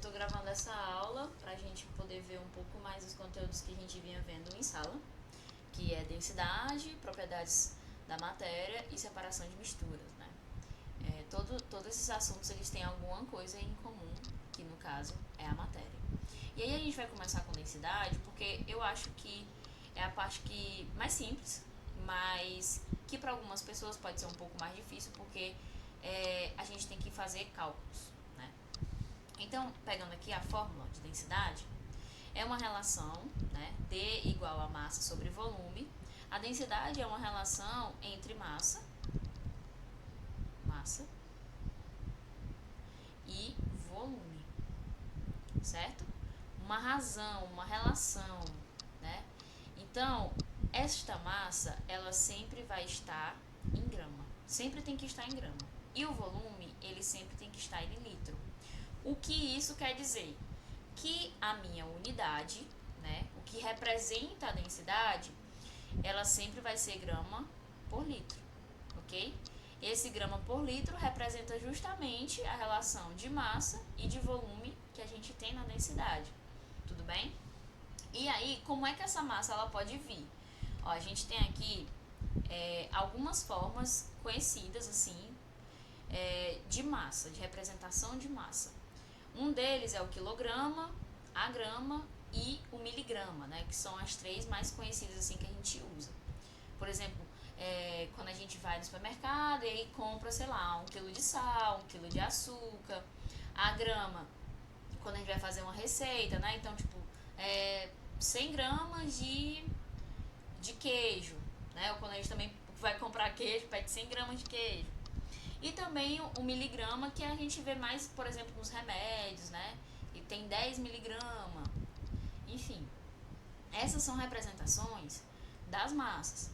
tô gravando essa aula pra gente poder ver um pouco mais os conteúdos que a gente vinha vendo em sala, que é densidade, propriedades da matéria e separação de misturas, né? Todos esses assuntos eles têm alguma coisa em comum, que no caso é a matéria. E aí a gente vai começar com densidade, porque eu acho que é a parte que mais simples, mas que para algumas pessoas pode ser um pouco mais difícil, porque a gente tem que fazer cálculos, né? Então, pegando aqui a fórmula de densidade, é uma relação, né, D igual a massa sobre volume. A densidade é uma relação entre massa e volume, certo? Uma razão, uma relação, né? Então, esta massa, ela sempre vai estar em grama. Sempre tem que estar em grama. E o volume, ele sempre tem que estar em litro. O que isso quer dizer? Que a minha unidade, né, o que representa a densidade, ela sempre vai ser grama por litro, ok? Esse grama por litro representa justamente a relação de massa e de volume que a gente tem na densidade, tudo bem? E aí, como é que essa massa ela pode vir? Ó, a gente tem aqui algumas formas conhecidas assim de massa, de representação de massa. Um deles é o quilograma, a grama e o miligrama, né? Que são as três mais conhecidas assim que a gente usa. Por exemplo, quando a gente vai no supermercado e aí compra, sei lá, 1 quilo de sal, 1 quilo de açúcar. A grama, quando a gente vai fazer uma receita, né? Então, tipo, 100 gramas de queijo, né? Ou quando a gente também vai comprar queijo, pede 100 gramas de queijo. E também o miligrama, que a gente vê mais, por exemplo, nos remédios, né? E tem 10 miligramas. Enfim, essas são representações das massas.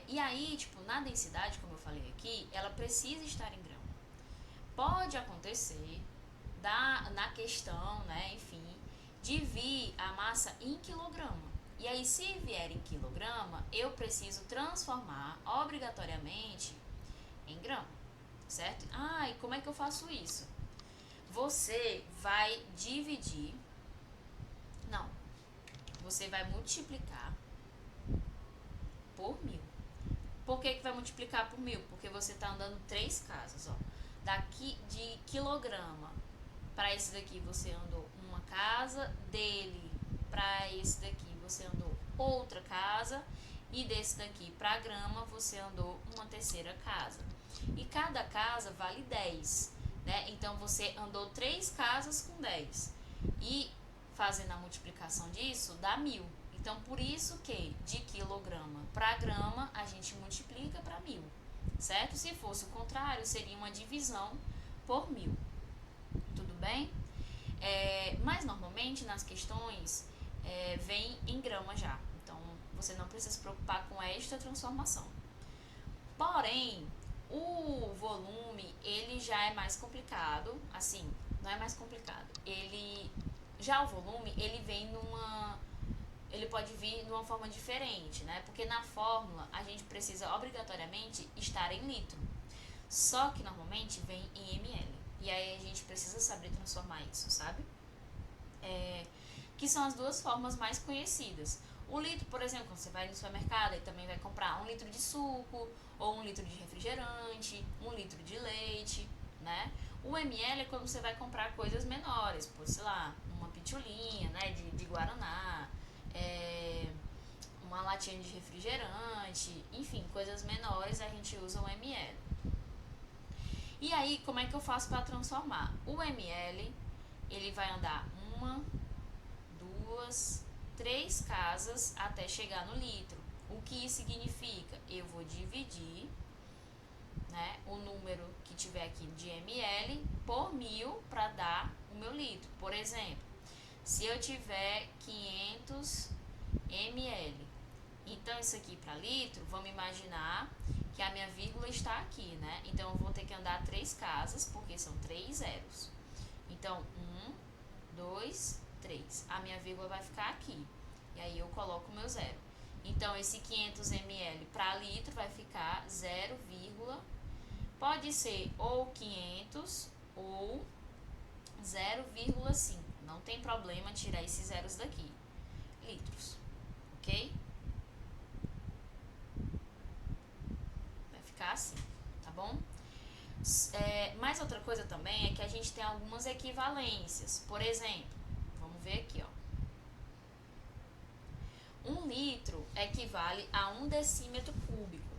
E aí, tipo, na densidade, como eu falei aqui, ela precisa estar em grama. Pode acontecer na questão, né, enfim, de vir a massa em quilograma. E aí, se vier em quilograma, eu preciso transformar obrigatoriamente em grama, certo? Ah, e como é que eu faço isso? Você vai dividir, não, você vai multiplicar por 1000. Por que vai multiplicar por 1000? Porque você está andando 3 casas, ó. Daqui de quilograma para esse daqui você andou uma casa, dele para esse daqui você andou outra casa e desse daqui para grama você andou uma terceira casa. E cada casa vale 10, né? Então você andou 3 casas com 10. E fazendo a multiplicação disso dá 1000. Então por isso que de quilograma para grama a gente multiplica para 1000, certo? Se fosse o contrário, seria uma divisão por 1000. Tudo bem? Mas normalmente nas questões vem em grama já. Então você não precisa se preocupar com esta transformação. Porém, o volume ele já é mais complicado. Assim, não é mais complicado. Já o volume ele vem ele pode vir de uma forma diferente, né? Porque na fórmula a gente precisa obrigatoriamente estar em litro. Só que normalmente vem em ml. E aí a gente precisa saber transformar isso, sabe? Que são as duas formas mais conhecidas. O litro, por exemplo, quando você vai no supermercado e também vai comprar 1 litro de suco, ou 1 litro de refrigerante, 1 litro de leite, né? O ml é quando você vai comprar coisas menores, por, sei lá, uma pitulinha, né, de guaraná, uma latinha de refrigerante, enfim, coisas menores a gente usa o ml. E aí, como é que eu faço para transformar? O ml, ele vai andar 1, 2, 3 casas até chegar no litro. O que isso significa? Eu vou dividir, né, o número que tiver aqui de ml por 1000 para dar o meu litro. Por exemplo, se eu tiver 500 ml, então isso aqui para litro, vamos imaginar que a minha vírgula está aqui, né? Então eu vou ter que andar 3 casas, porque são 3 zeros. Então 1, 2, 3. A minha vírgula vai ficar aqui. E aí eu coloco o meu zero. Então esse 500 ml para litro vai ficar 0, pode ser ou 500 ou 0,5. Não tem problema tirar esses zeros daqui. Litros, ok? Vai ficar assim, tá bom? Mais outra coisa também é que a gente tem algumas equivalências. Por exemplo, vamos ver aqui, ó. 1 litro equivale a 1 decímetro cúbico.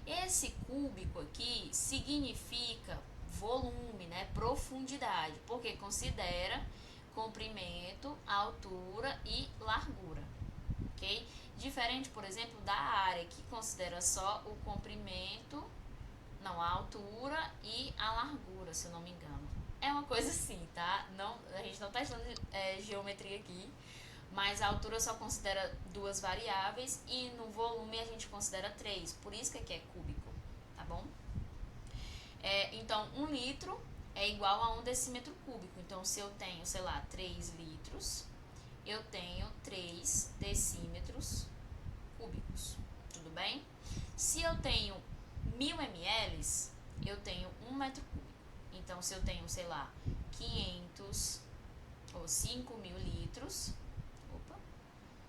Esse cúbico aqui significa volume, né? Profundidade, porque considera comprimento, altura e largura, ok? Diferente, por exemplo, da área, que considera só o comprimento, não, a altura e a largura, se eu não me engano. É uma coisa assim, tá? Não, a gente não tá estudando geometria aqui, mas a altura só considera 2 variáveis e no volume a gente considera 3, por isso que aqui é cúbico, tá bom? Então, 1 litro é igual a 1 decímetro cúbico. Então, se eu tenho, sei lá, 3 litros, eu tenho 3 decímetros cúbicos, tudo bem? Se eu tenho 1000 ml, eu tenho 1 metro cúbico. Então, se eu tenho, sei lá, 500 ou 5.000 litros,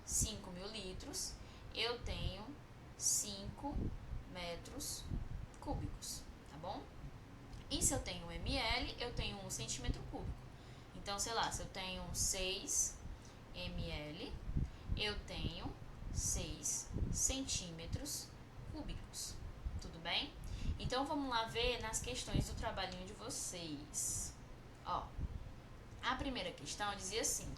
5.000 litros, eu tenho 5 metros cúbicos, tá bom? E se eu tenho ml, eu tenho 1 centímetro cúbico. Então, sei lá, se eu tenho 6 ml, eu tenho 6 centímetros cúbicos, tudo bem? Então, vamos lá ver nas questões do trabalhinho de vocês. Ó, a primeira questão dizia assim: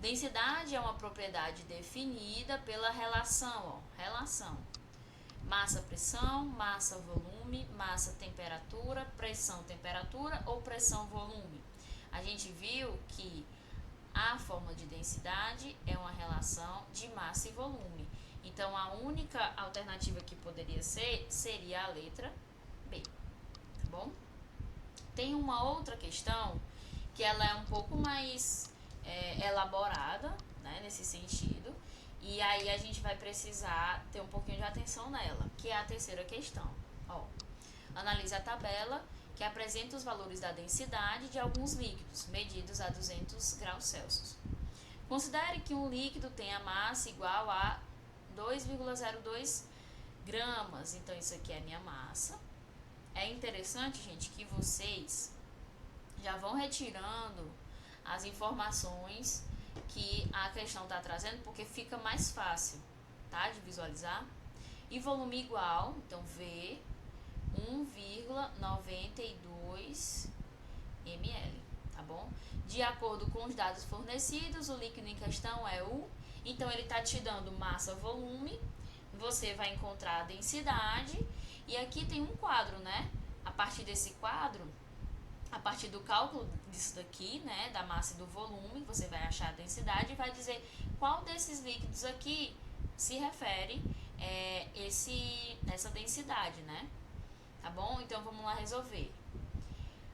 densidade é uma propriedade definida pela relação, ó, relação massa-pressão, massa-volume, massa-temperatura, pressão-temperatura ou pressão-volume. A gente viu que a fórmula de densidade é uma relação de massa e volume. Então, a única alternativa que poderia ser seria a letra B, tá bom? Tem uma outra questão que ela é um pouco mais elaborada, né, nesse sentido, e aí a gente vai precisar ter um pouquinho de atenção nela, que é a terceira questão. Ó, analise a tabela que apresenta os valores da densidade de alguns líquidos medidos a 200 graus Celsius. Considere que um líquido tenha massa igual a 2,02 gramas. Então, isso aqui é a minha massa. É interessante, gente, que vocês já vão retirando as informações que a questão está trazendo, porque fica mais fácil, tá, de visualizar. E volume igual, então V, 1,92 ml, tá bom? De acordo com os dados fornecidos, o líquido em questão é o... Então, ele está te dando massa-volume, você vai encontrar a densidade, e aqui tem um quadro, né? A partir desse quadro, a partir do cálculo disso daqui, né, da massa e do volume, você vai achar a densidade e vai dizer qual desses líquidos aqui se refere essa densidade, né? Tá bom? Então, vamos lá resolver.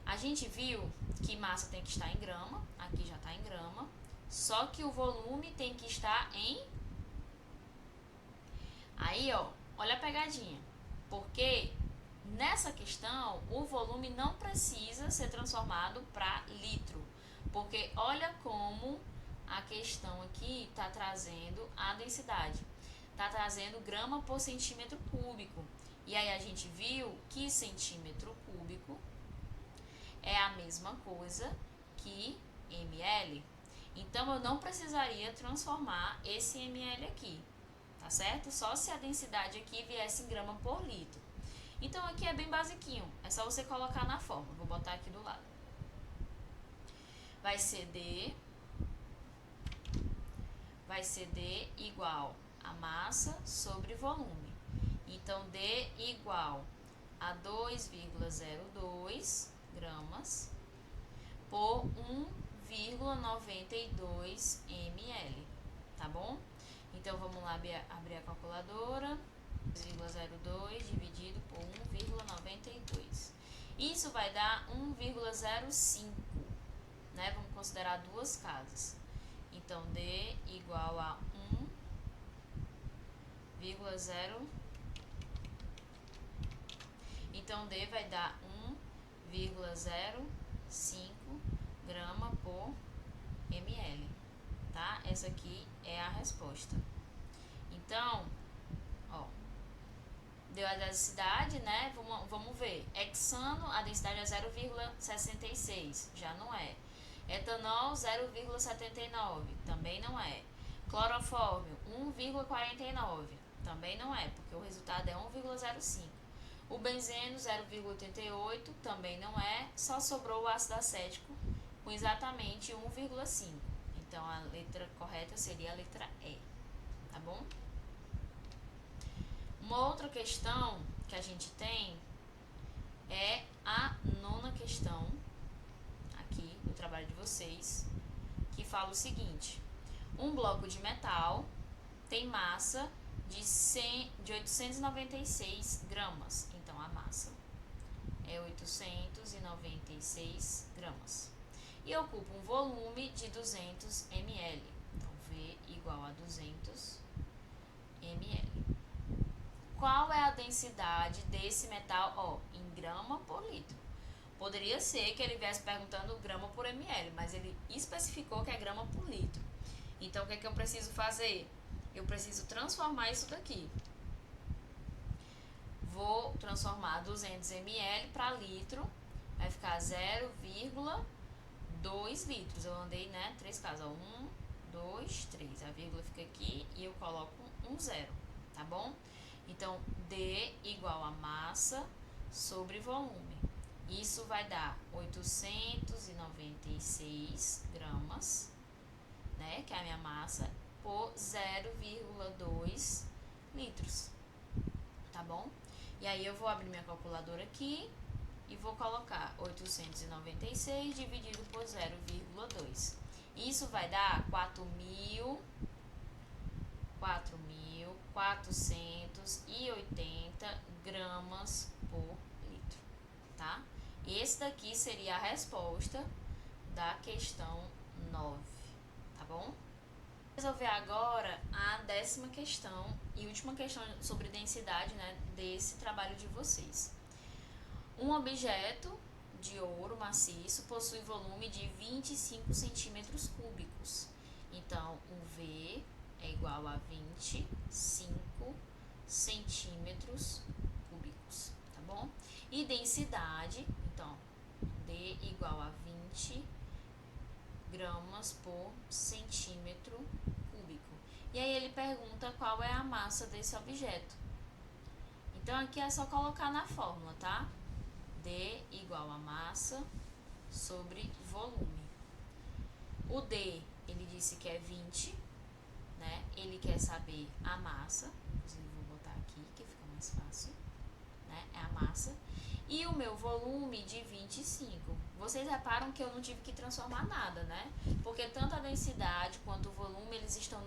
A gente viu que massa tem que estar em grama, aqui já está em grama, só que o volume tem que estar em... Aí, ó, olha a pegadinha, porque nessa questão o volume não precisa ser transformado para litro, porque olha como a questão aqui está trazendo a densidade, está trazendo grama por centímetro cúbico, e aí a gente viu que centímetro cúbico é a mesma coisa que ml. Então, eu não precisaria transformar esse ml aqui, tá certo? Só se a densidade aqui viesse em grama por litro. Então, aqui é bem basiquinho, é só você colocar na fórmula. Vou botar aqui do lado. Vai ser D igual a massa sobre volume. Então, D igual a 2,02 gramas por 1,92 ml, tá bom? Então, vamos lá abrir a calculadora. 2,02 dividido por 1,92. Isso vai dar 1,05, né? Vamos considerar duas casas. Então, D igual a 1,0. Então, D vai dar 1,05 grama resposta. Então, ó, deu a densidade, né? Vamos ver. Hexano, a densidade é 0,66, já não é. Etanol, 0,79, também não é. Clorofórmio, 1,49, também não é, porque o resultado é 1,05. O benzeno, 0,88, também não é. Só sobrou o ácido acético, com exatamente 1,5. Então, a letra correta seria a letra E, tá bom? Uma outra questão que a gente tem é a 9ª questão, aqui do trabalho de vocês, que fala o seguinte: um bloco de metal tem massa de 896 gramas. Então, a massa é 896 gramas. E ocupa um volume de 200 ml. Então, V igual a 200 ml. Qual é a densidade desse metal, ó, em grama por litro? Poderia ser que ele viesse perguntando grama por ml, mas ele especificou que é grama por litro. Então, o que é que eu preciso fazer? Eu preciso transformar isso daqui. Vou transformar 200 ml para litro, vai ficar 0,2 litros. Eu andei, né, 3 casas, 1, 2, 3. A vírgula fica aqui e eu coloco um zero, tá bom? Então, D igual a massa sobre volume. Isso vai dar 896 gramas, né, que é a minha massa, por 0,2 litros, tá bom? E aí eu vou abrir minha calculadora aqui e vou colocar 896 dividido por 0,2. Isso vai dar 4.480 gramas por litro, tá? Esse daqui seria a resposta da questão 9, tá bom? Resolver agora a 10ª questão e última questão sobre densidade, né, desse trabalho de vocês. Um objeto de ouro maciço possui volume de 25 centímetros cúbicos. Então, o V é igual a 25 centímetros cúbicos, tá bom? E densidade, então, D igual a 20 gramas por centímetro cúbico. E aí ele pergunta qual é a massa desse objeto. Então, aqui é só colocar na fórmula, tá? D igual a massa sobre volume. O D, ele disse que é 20, né? Ele quer saber a massa, inclusive vou botar aqui que fica mais fácil, né? É a massa. E o meu volume de 25. Vocês reparam que eu não tive que transformar nada, né? Porque tanto a densidade quanto o volume, eles estão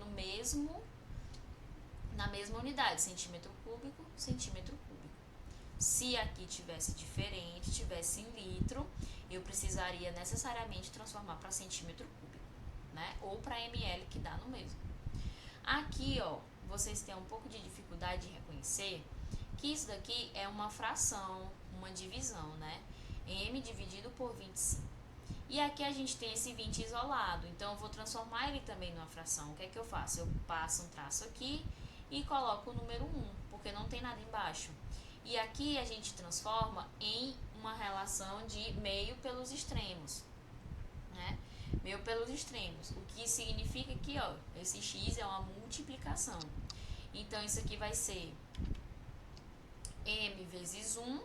na mesma unidade, centímetro cúbico, centímetro cúbico. Se aqui tivesse diferente, tivesse em litro, eu precisaria necessariamente transformar para centímetro cúbico, né? Ou para ml, que dá no mesmo. Aqui, ó, vocês têm um pouco de dificuldade de reconhecer que isso daqui é uma fração, uma divisão, né? M dividido por 25. E aqui a gente tem esse 20 isolado, então eu vou transformar ele também numa fração. O que é que eu faço? Eu passo um traço aqui e coloco o número 1, porque não tem nada embaixo. E aqui a gente transforma em uma relação de meio pelos extremos, né? Meio pelos extremos, o que significa que, ó, esse x é uma multiplicação. Então, isso aqui vai ser m vezes 1, deixa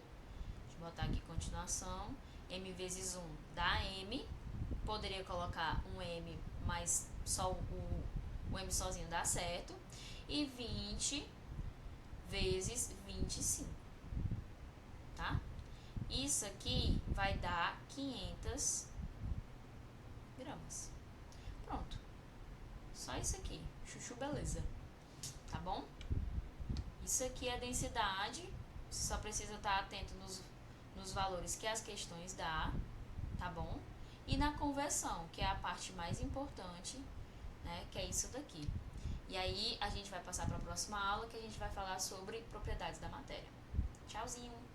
eu botar aqui continuação, m vezes 1 dá m, poderia colocar um m, mas só o m sozinho dá certo, e 20 vezes 25, tá? Isso aqui vai dar 500 gramas. Pronto. Só isso aqui. Chuchu beleza. Tá bom? Isso aqui é a densidade. Você só precisa estar atento nos valores que as questões dão, tá bom? E na conversão, que é a parte mais importante, né? Que é isso daqui. E aí, a gente vai passar para a próxima aula, que a gente vai falar sobre propriedades da matéria. Tchauzinho!